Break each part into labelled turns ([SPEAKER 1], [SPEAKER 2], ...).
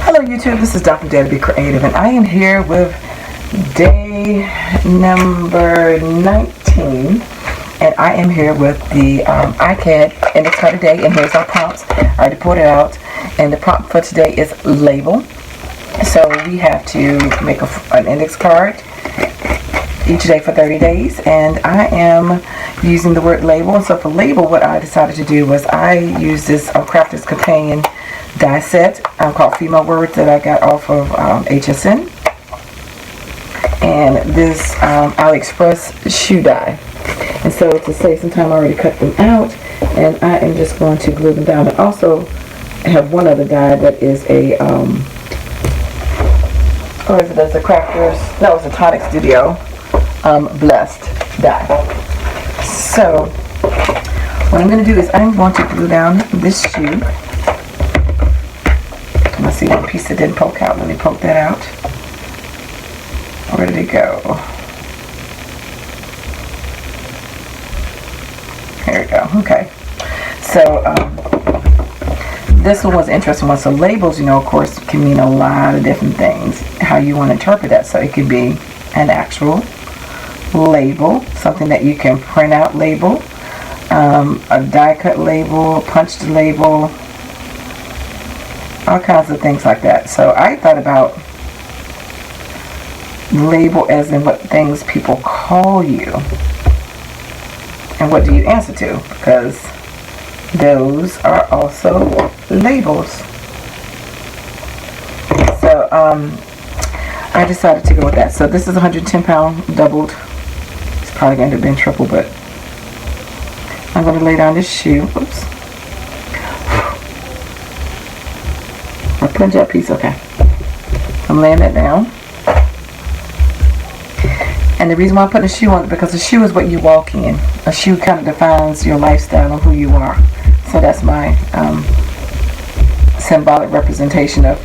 [SPEAKER 1] Hello YouTube, this is Dr. DaretoBeCreative, and I am here with day number 19, and I am here with the ICAD index card today, and here's our prompts. I already pulled it out, and the prompt for today is label. So we have to make an index card each day for 30 days, and I am using the word label. And so for label, what I decided to do was I used this Crafter's Companion die set called Female Words that I got off of HSN, and this AliExpress shoe die. And so to save some time, I already cut them out, and I am just going to glue them down. I also have one other die that is a or is it as a Crafters? No, it's a Tonic Studio Blessed die. So what I'm going to do is I'm going to glue down this shoe. Let's see one piece that didn't poke out. Let me poke that out. Where did it go? Here we go. Okay. So this one was an interesting one. So labels, of course, can mean a lot of different things. How you want to interpret that. So it could be an actual label, something that you can print out label, a die cut label, punched label, all kinds of things like that. So I thought about label as in what things people call you and what do you answer to, because those are also labels. So I decided to go with that. So this is 110-pound doubled. It's probably going to be triple, but I'm going to lay down this shoe. Oops. A punch-up piece, okay. I'm laying that down. And the reason why I'm putting a shoe on it, because a shoe is what you walk in. A shoe kind of defines your lifestyle and who you are. So that's my symbolic representation of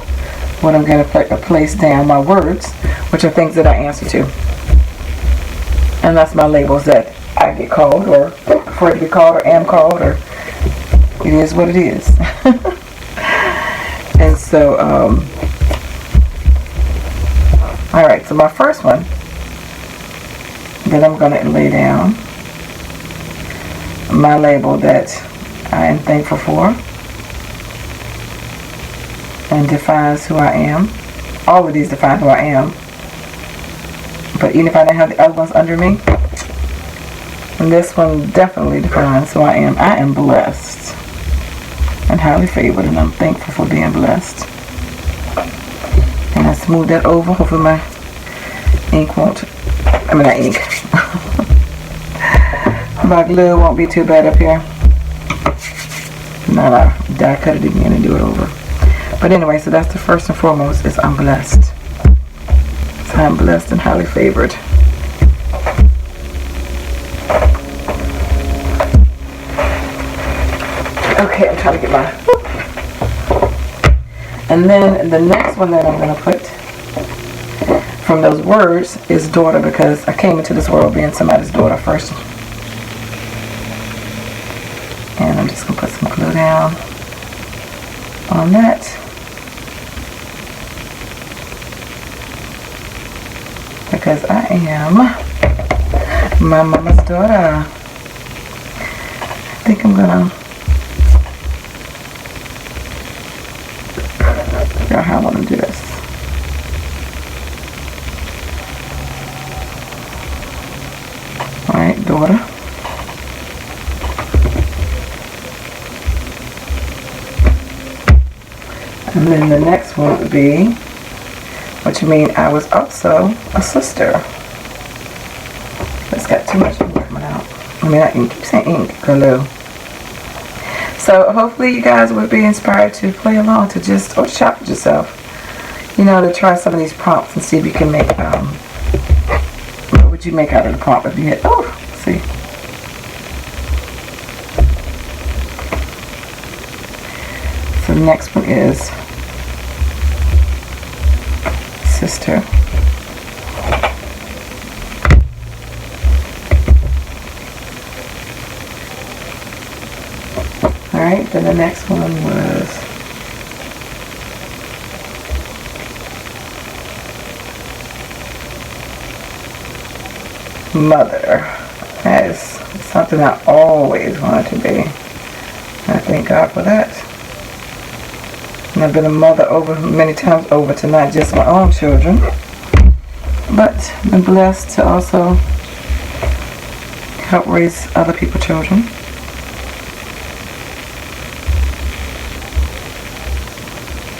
[SPEAKER 1] what I'm going to place down, my words, which are things that I answer to. And that's my labels that I get called, or prefer to be called, or am called, or it is what it is. And so, alright, so my first one that I'm going to lay down, my label that I am thankful for and defines who I am. All of these define who I am, but even if I didn't have the other ones under me, this one definitely defines who I am. I am blessed and highly favored, and I'm thankful for being blessed. And I smooth that over. Hopefully my ink won't, not ink, my glue won't be too bad up here. Now I die cut it again and do it over. But anyway, so that's the first and foremost, is I'm blessed. So I'm blessed and highly favored. Okay, I'm trying to get my, and then the next one that I'm going to put from those words is daughter, because I came into this world being somebody's daughter first. And I'm just going to put some glue down on that. Because I am my mama's daughter. I think I'm going to figure out how I want to do this. Alright, daughter. And then the next one would be, what you mean I was also a sister. It's got too much ink coming out. I keep saying ink, glue. So hopefully you guys would be inspired to play along, to just, or challenge yourself, to try some of these prompts and see if you can make, what would you make out of the prompt if you hit, let's see. So the next one is sister. Alright, then the next one was mother. That is something I always wanted to be. I thank God for that. And I've been a mother many times over to not just my own children, but been blessed to also help raise other people's children.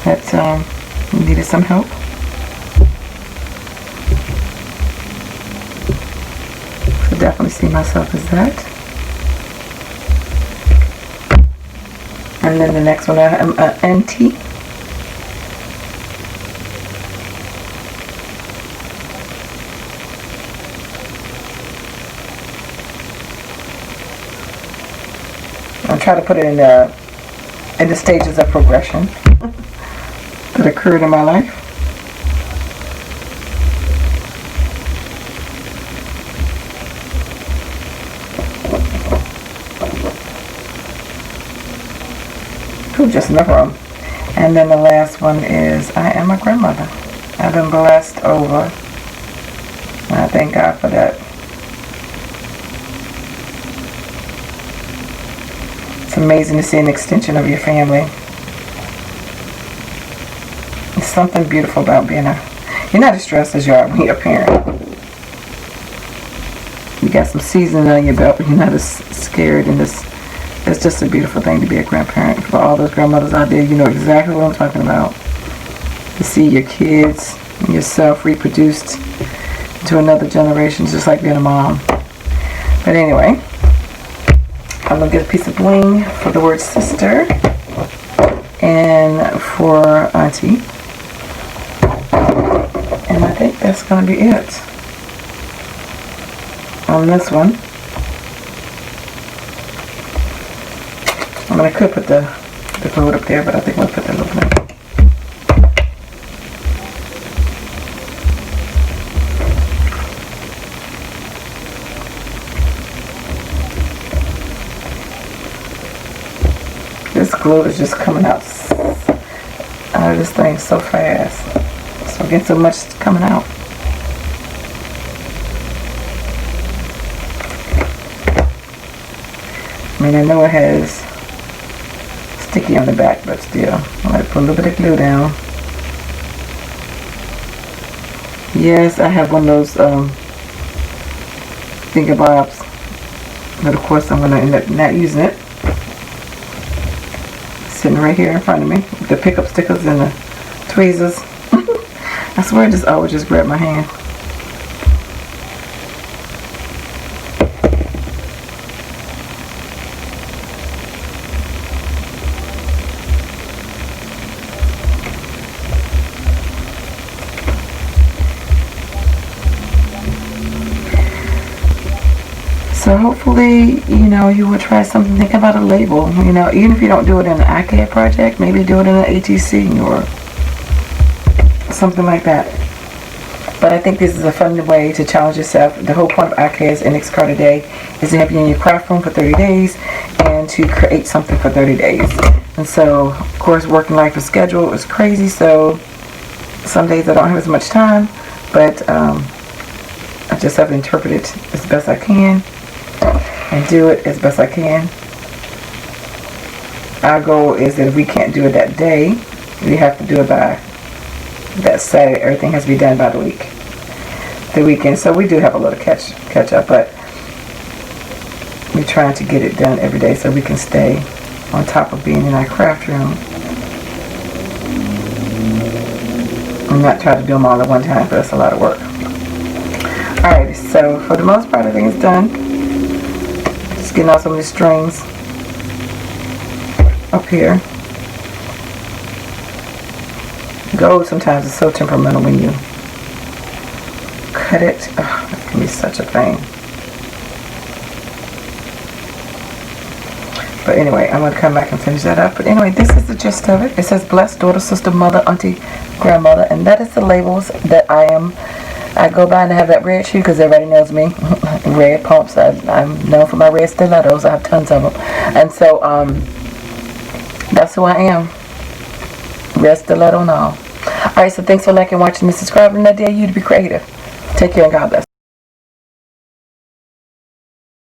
[SPEAKER 1] That needed some help. So definitely see myself as that. And then the next one, I am an auntie. I'll try to put it in the stages of progression that occurred in my life. Just enough room. And then the last one is I am a grandmother. I've been blessed over, and I thank God for that. It's amazing to see an extension of your family. It's something beautiful about being you're not as stressed as you are when you're a parent. You got some seasoning on your belt, but you're not as scared, and it's just a beautiful thing to be a grandparent. For all those grandmothers out there, you know exactly what I'm talking about. To see your kids and yourself reproduced to another generation, just like being a mom. But anyway, I'm going to get a piece of bling for the word sister and for auntie. And I think that's going to be it on this one. I could put the food up there, but I think I'll put that little bit. This glue is just coming out of this thing so fast. So again, so much coming out. I mean, I know it has sticky on the back, but still, I'm going to put a little bit of glue down. Yes, I have one of those finger bobs, but of course I'm going to end up not using it. Sitting right here in front of me with the pickup stickers and the tweezers. I swear I always just grab my hand. So hopefully, you know, you will try something. Think about a label. You know, even if you don't do it in an ICAD project, maybe do it in an ATC or something like that. But I think this is a fun way to challenge yourself. The whole point of ICAD's Index Card a Day is to have you in your craft room for 30 days and to create something for 30 days. And so, of course, working life is scheduled is crazy, so some days I don't have as much time, but I just have to interpret it as best I can and do it as best I can. Our goal is that if we can't do it that day, we have to do it by that Saturday. Everything has to be done by the weekend. So we do have a little catch up, but we're trying to get it done every day so we can stay on top of being in our craft room. I'm not trying to do them all at one time, but that's a lot of work. Alright, so for the most part, everything is done. Just getting out some of the strings up here. Gold sometimes is so temperamental when you cut it. Oh, that can be such a pain. But anyway, I'm going to come back and finish that up. But anyway, this is the gist of it. It says blessed daughter, sister, mother, auntie, grandmother. And that is the labels that I go by, and I have that red shoe because everybody knows me. Red pumps. I'm known for my red stilettos. I have tons of them. And so, that's who I am. Red stiletto and all. Alright, so thanks for liking, watching, and subscribing. And I dare you to be creative. Take care and God bless.